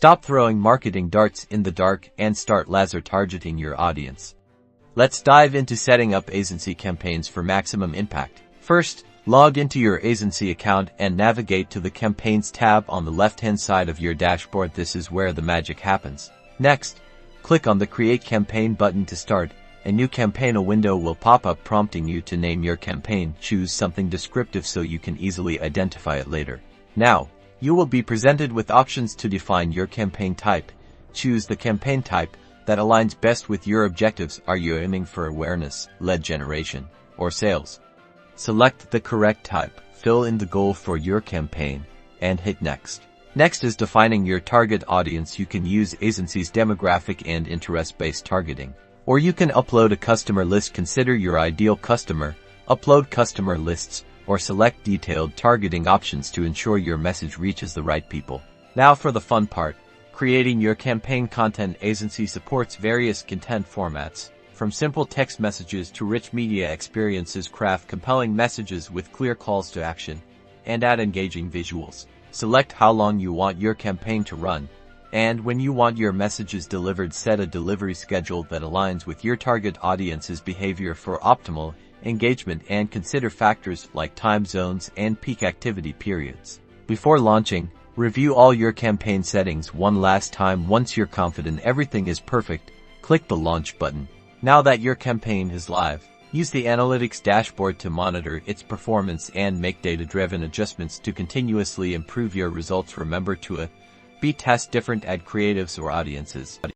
Stop throwing marketing darts in the dark and start laser targeting your audience. Let's dive into setting up agency campaigns for maximum impact. First, log into your agency account and navigate to the Campaigns tab on the left-hand side of your dashboard. This is where the magic happens. Next, click on the Create Campaign button to start. A new campaign window will pop up prompting you to name your campaign. Choose something descriptive so you can easily identify it later. Now, you will be presented with options to define your campaign type. Choose the campaign type that aligns best with your objectives. Are you aiming for awareness, lead generation, or sales? Select the correct type, fill in the goal for your campaign, and hit Next. Next is defining your target audience. You can use agency's demographic and interest-based targeting, or you can upload a customer list. Consider your ideal customer, upload customer lists, or select detailed targeting options to ensure your message reaches the right people. Now for the fun part, creating your campaign content. Aisensy supports various content formats, from simple text messages to rich media experiences. Craft compelling messages with clear calls to action, and add engaging visuals. Select how long you want your campaign to run, and when you want your messages delivered. Set a delivery schedule that aligns with your target audience's behavior for optimal engagement, and consider factors like time zones and peak activity periods. Before launching, review all your campaign settings one last time. Once you're confident everything is perfect, click the Launch button. Now that your campaign is live, use the Analytics dashboard to monitor its performance and make data-driven adjustments to continuously improve your results. Remember to A/B test different ad creatives or audiences.